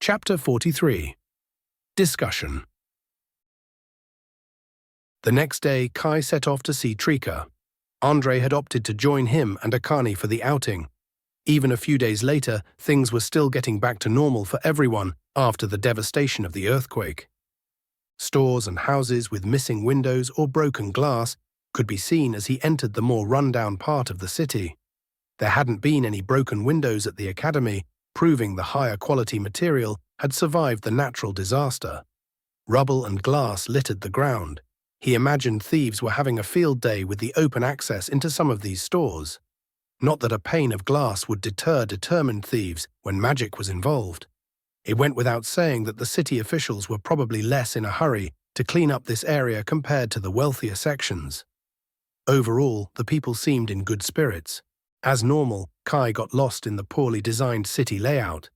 Chapter 43. Discussion. The next day, Kai set off to see Trika. Andre had opted to join him and Akane for the outing. Even a few days later, things were still getting back to normal for everyone after the devastation of the earthquake. Stores and houses with missing windows or broken glass could be seen as he entered the more run-down part of the city. There hadn't been any broken windows at the academy, proving the higher quality material had survived the natural disaster. Rubble and glass littered the ground. He imagined thieves were having a field day with the open access into some of these stores. Not that a pane of glass would deter determined thieves when magic was involved. It went without saying that the city officials were probably less in a hurry to clean up this area compared to the wealthier sections. Overall, the people seemed in good spirits. As normal, Kai got lost in the poorly designed city layout.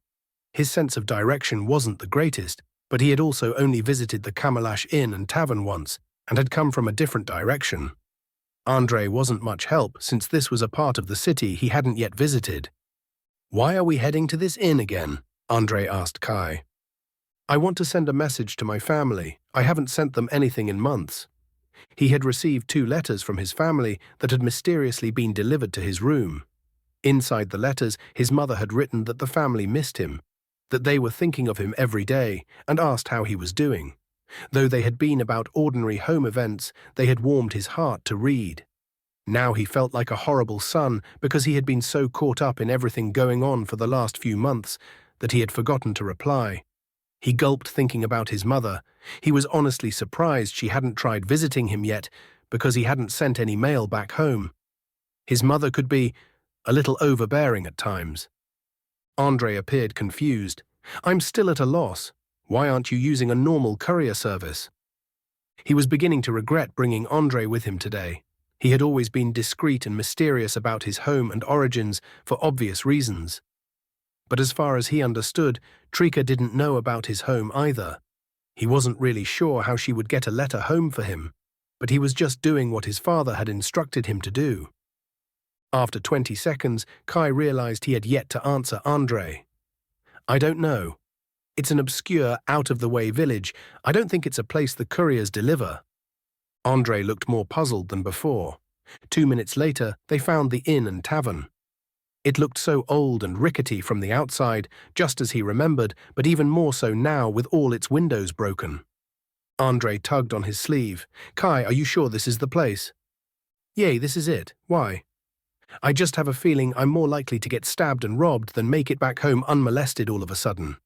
His sense of direction wasn't the greatest, but he had also only visited the Kamalash Inn and Tavern once, and had come from a different direction. Andre wasn't much help since this was a part of the city he hadn't yet visited. "Why are we heading to this inn again?" Andre asked Kai. "I want to send a message to my family. I haven't sent them anything in months." He had received 2 letters from his family that had mysteriously been delivered to his room. Inside the letters, his mother had written that the family missed him, that they were thinking of him every day, and asked how he was doing. Though they had been about ordinary home events, they had warmed his heart to read. Now he felt like a horrible son because he had been so caught up in everything going on for the last few months that he had forgotten to reply. He gulped thinking about his mother. He was honestly surprised she hadn't tried visiting him yet because he hadn't sent any mail back home. His mother could be a little overbearing at times. Andre appeared confused. "I'm still at a loss. Why aren't you using a normal courier service?" He was beginning to regret bringing Andre with him today. He had always been discreet and mysterious about his home and origins for obvious reasons. But as far as he understood, Trika didn't know about his home either. He wasn't really sure how she would get a letter home for him, but he was just doing what his father had instructed him to do. After 20 seconds, Kai realized he had yet to answer Andre. "I don't know. It's an obscure, out-of-the-way village. I don't think it's a place the couriers deliver." Andre looked more puzzled than before. 2 minutes later, they found the inn and tavern. It looked so old and rickety from the outside, just as he remembered, but even more so now with all its windows broken. Andre tugged on his sleeve. "Kai, are you sure this is the place?" "Yay, this is it. Why?" "I just have a feeling I'm more likely to get stabbed and robbed than make it back home unmolested all of a sudden."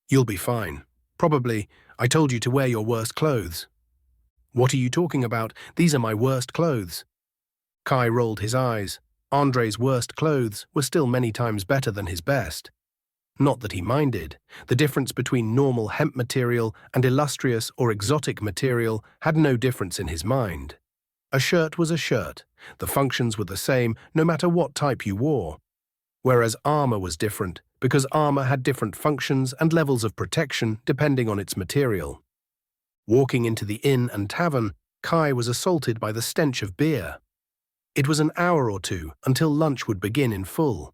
"You'll be fine. Probably, I told you to wear your worst clothes." "What are you talking about? These are my worst clothes." Kai rolled his eyes. Andre's worst clothes were still many times better than his best. Not that he minded. The difference between normal hemp material and illustrious or exotic material had no difference in his mind. A shirt was a shirt. The functions were the same no matter what type you wore. Whereas armor was different, because armor had different functions and levels of protection depending on its material. Walking into the inn and tavern, Kai was assaulted by the stench of beer. It was an hour or 2 until lunch would begin in full.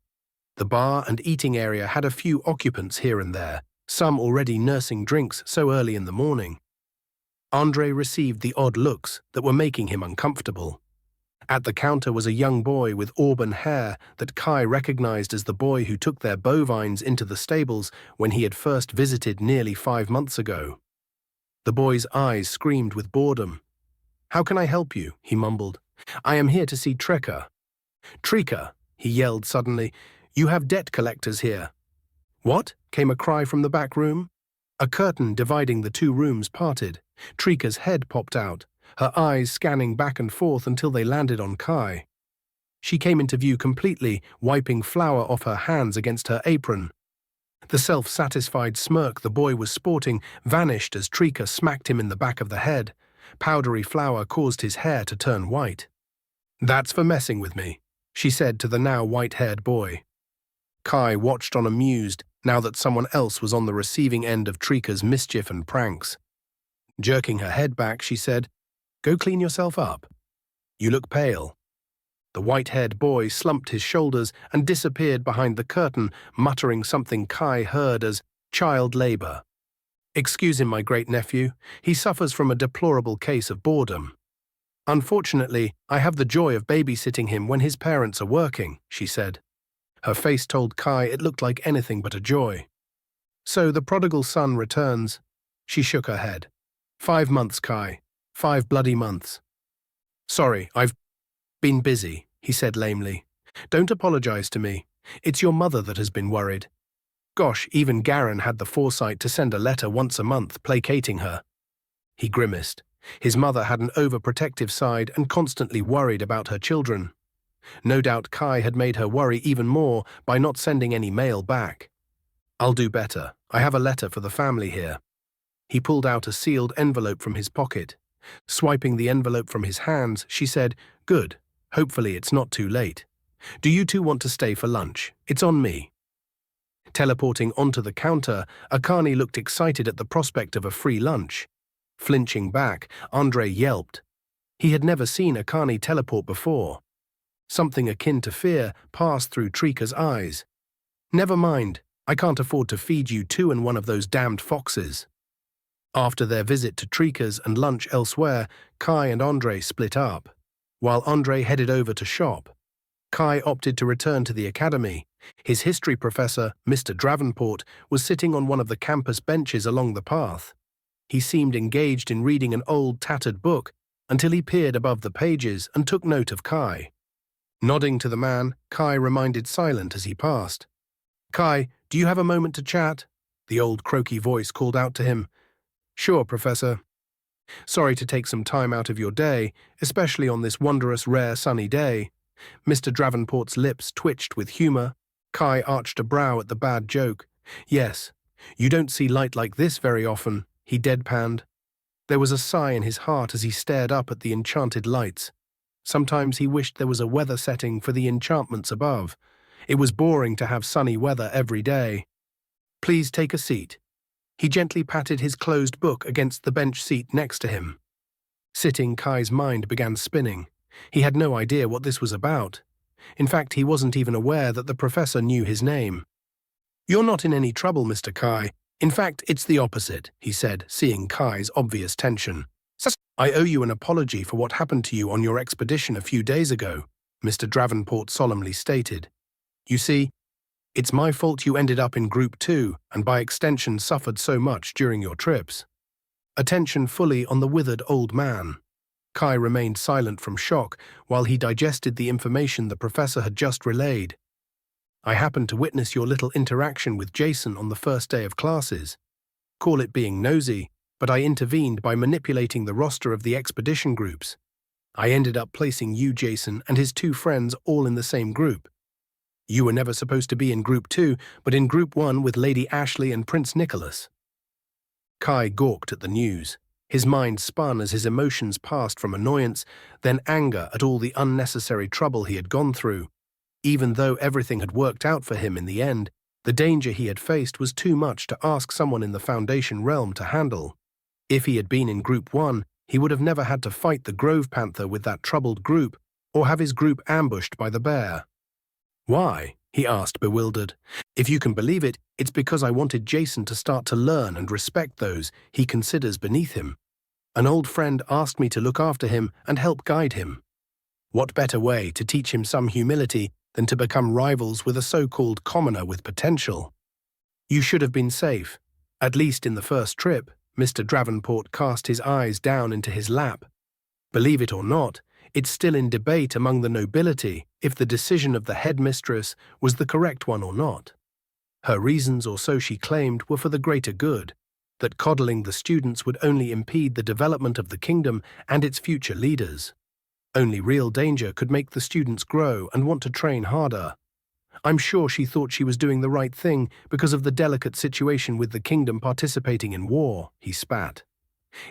The bar and eating area had a few occupants here and there, some already nursing drinks so early in the morning. Andre received the odd looks that were making him uncomfortable. At the counter was a young boy with auburn hair that Kai recognized as the boy who took their bovines into the stables when he had first visited nearly 5 months ago. The boy's eyes screamed with boredom. "How can I help you?" he mumbled. "I am here to see Trika." "Trika," he yelled suddenly, "you have debt collectors here." "What?" came a cry from the back room. A curtain dividing the 2 rooms parted. Trika's head popped out, her eyes scanning back and forth until they landed on Kai. She came into view completely, wiping flour off her hands against her apron. The self-satisfied smirk the boy was sporting vanished as Trika smacked him in the back of the head. Powdery flour caused his hair to turn white. "That's for messing with me," she said to the now white-haired boy. Kai watched on amused now that someone else was on the receiving end of Trika's mischief and pranks. Jerking her head back, she said, "Go clean yourself up. You look pale." The white-haired boy slumped his shoulders and disappeared behind the curtain, muttering something Kai heard as child labor. Excuse him, my great-nephew. He suffers from a deplorable case of boredom. Unfortunately, I have the joy of babysitting him when his parents are working, she said. Her face told Kai it looked like anything but a joy. So the prodigal son returns. She shook her head. 5 months, Kai. 5 bloody months. Sorry, I've been busy, he said lamely. Don't apologize to me. It's your mother that has been worried. Gosh, even Garen had the foresight to send a letter once a month placating her. He grimaced. His mother had an overprotective side and constantly worried about her children. No doubt Kai had made her worry even more by not sending any mail back. I'll do better. I have a letter for the family here. He pulled out a sealed envelope from his pocket. Swiping the envelope from his hands, she said, Good. Hopefully it's not too late. Do you two want to stay for lunch? It's on me. Teleporting onto the counter, Akane looked excited at the prospect of a free lunch. Flinching back, Andre yelped. He had never seen Akane teleport before. Something akin to fear passed through Trika's eyes. Never mind, I can't afford to feed you 2 and 1 of those damned foxes. After their visit to Trika's and lunch elsewhere, Kai and Andre split up. While Andre headed over to shop, Kai opted to return to the academy. His history professor, Mr. Dravenport, was sitting on one of the campus benches along the path. He seemed engaged in reading an old, tattered book until he peered above the pages and took note of Kai. Nodding to the man, Kai remained silent as he passed. Kai, do you have a moment to chat? The old croaky voice called out to him. Sure, Professor. Sorry to take some time out of your day, especially on this wondrous, rare, sunny day. Mr. Dravenport's lips twitched with humor. Kai arched a brow at the bad joke. Yes, you don't see light like this very often, he deadpanned. There was a sigh in his heart as he stared up at the enchanted lights. Sometimes he wished there was a weather setting for the enchantments above. It was boring to have sunny weather every day. Please take a seat. He gently patted his closed book against the bench seat next to him. Sitting, Kai's mind began spinning. He had no idea what this was about. In fact, he wasn't even aware that the professor knew his name. You're not in any trouble, Mr. Kai. In fact, it's the opposite, he said, seeing Kai's obvious tension. I owe you an apology for what happened to you on your expedition a few days ago, Mr. Dravenport solemnly stated. You see, it's my fault you ended up in Group 2 and by extension suffered so much during your trips. Attention fully on the withered old man. Kai remained silent from shock while he digested the information the professor had just relayed. I happened to witness your little interaction with Jason on the first day of classes. Call it being nosy, but I intervened by manipulating the roster of the expedition groups. I ended up placing you, Jason, and his 2 friends all in the same group. You were never supposed to be in Group 2, but in Group 1 with Lady Ashley and Prince Nicholas. Kai gawked at the news. His mind spun as his emotions passed from annoyance, then anger at all the unnecessary trouble he had gone through. Even though everything had worked out for him in the end, the danger he had faced was too much to ask someone in the Foundation realm to handle. If he had been in Group 1, he would have never had to fight the Grove Panther with that troubled group, or have his group ambushed by the bear. Why? He asked, bewildered. If you can believe it, it's because I wanted Jason to start to learn and respect those he considers beneath him. An old friend asked me to look after him and help guide him. What better way to teach him some humility than to become rivals with a so-called commoner with potential? You should have been safe. At least in the first trip, Mr. Dravenport cast his eyes down into his lap. Believe it or not, it's still in debate among the nobility if the decision of the headmistress was the correct one or not. Her reasons, or so she claimed, were for the greater good, that coddling the students would only impede the development of the kingdom and its future leaders. Only real danger could make the students grow and want to train harder. I'm sure she thought she was doing the right thing because of the delicate situation with the kingdom participating in war, he spat.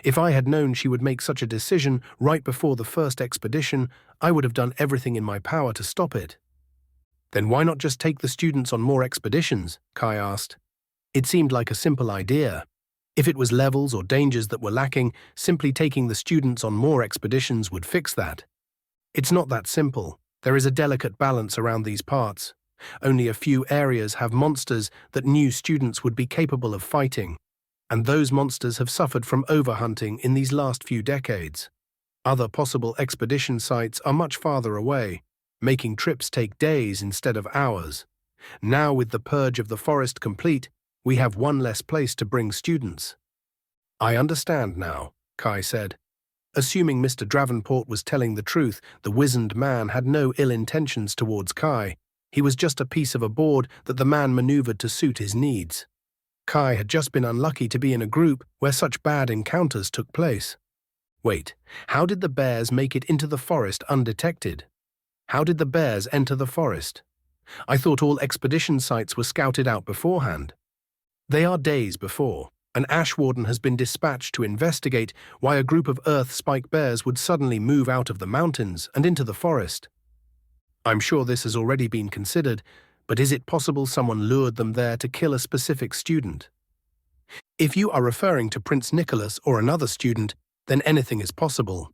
If I had known she would make such a decision right before the first expedition, I would have done everything in my power to stop it. Then why not just take the students on more expeditions? Kai asked. It seemed like a simple idea. If it was levels or dangers that were lacking, simply taking the students on more expeditions would fix that. It's not that simple. There is a delicate balance around these parts. Only a few areas have monsters that new students would be capable of fighting, and those monsters have suffered from overhunting in these last few decades. Other possible expedition sites are much farther away, making trips take days instead of hours. Now, with the purge of the forest complete, we have one less place to bring students. I understand now, Kai said. Assuming Mr. Davenport was telling the truth, the wizened man had no ill intentions towards Kai. He was just a piece of a board that the man maneuvered to suit his needs. Kai had just been unlucky to be in a group where such bad encounters took place. Wait, how did the bears make it into the forest undetected? How did the bears enter the forest? I thought all expedition sites were scouted out beforehand. They are days before. An ash warden has been dispatched to investigate why a group of earth spike bears would suddenly move out of the mountains and into the forest. I'm sure this has already been considered, but is it possible someone lured them there to kill a specific student? If you are referring to Prince Nicholas or another student, then anything is possible.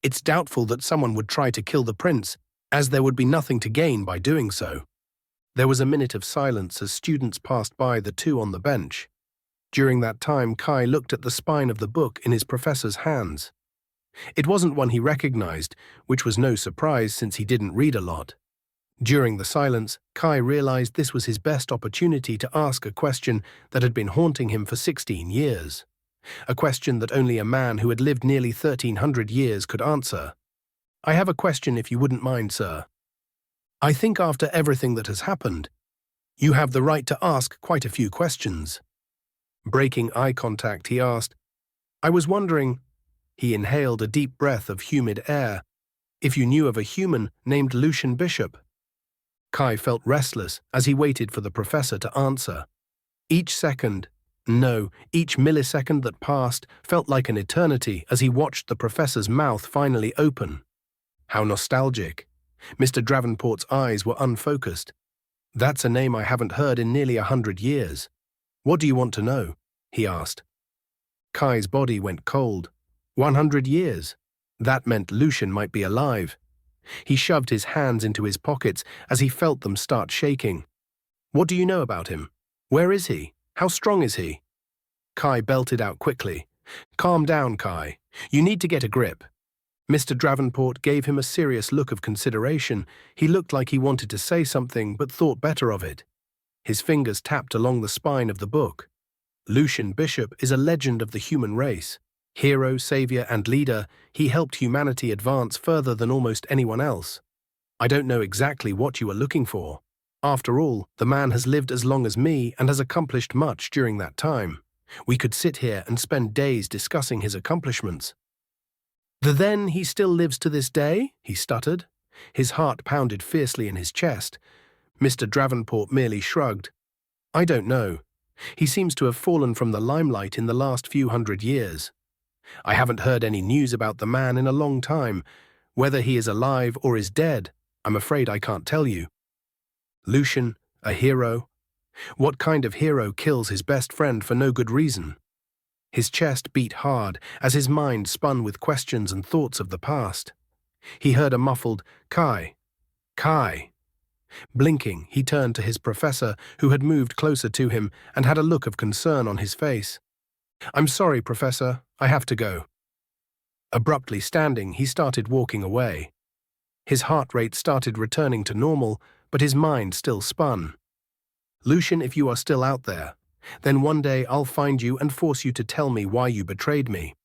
It's doubtful that someone would try to kill the prince, as there would be nothing to gain by doing so. There was a minute of silence as students passed by the two on the bench. During that time, Kai looked at the spine of the book in his professor's hands. It wasn't one he recognized, which was no surprise since he didn't read a lot. During the silence, Kai realized this was his best opportunity to ask a question that had been haunting him for 16 years. A question that only a man who had lived nearly 1,300 years could answer. I have a question if you wouldn't mind, sir. I think after everything that has happened, you have the right to ask quite a few questions. Breaking eye contact, he asked, I was wondering, he inhaled a deep breath of humid air, if you knew of a human named Lucian Bishop. Kai felt restless as he waited for the professor to answer. Each millisecond that passed felt like an eternity as he watched the professor's mouth finally open. How nostalgic. Mr. Davenport's eyes were unfocused. That's a name I haven't heard in nearly 100 years. What do you want to know? He asked. Kai's body went cold. 100 years. That meant Lucian might be alive. He shoved his hands into his pockets as he felt them start shaking. What do you know about him? Where is he? How strong is he? Kai belted out quickly. Calm down, Kai. You need to get a grip. Mr. Davenport gave him a serious look of consideration. He looked like he wanted to say something but thought better of it. His fingers tapped along the spine of the book. Lucian Bishop is a legend of the human race. Hero, savior, and leader, he helped humanity advance further than almost anyone else. I don't know exactly what you are looking for. After all, the man has lived as long as me and has accomplished much during that time. We could sit here and spend days discussing his accomplishments. Then he still lives to this day? He stuttered. His heart pounded fiercely in his chest. Mr. Davenport merely shrugged. I don't know. He seems to have fallen from the limelight in the last few hundred years. I haven't heard any news about the man in a long time. Whether he is alive or is dead, I'm afraid I can't tell you. Lucian, a hero? What kind of hero kills his best friend for no good reason? His chest beat hard as his mind spun with questions and thoughts of the past. He heard a muffled, Kai, Kai. Blinking, he turned to his professor, who had moved closer to him and had a look of concern on his face. I'm sorry, Professor, I have to go. Abruptly standing, he started walking away. His heart rate started returning to normal, but his mind still spun. Lucian, if you are still out there, then one day I'll find you and force you to tell me why you betrayed me.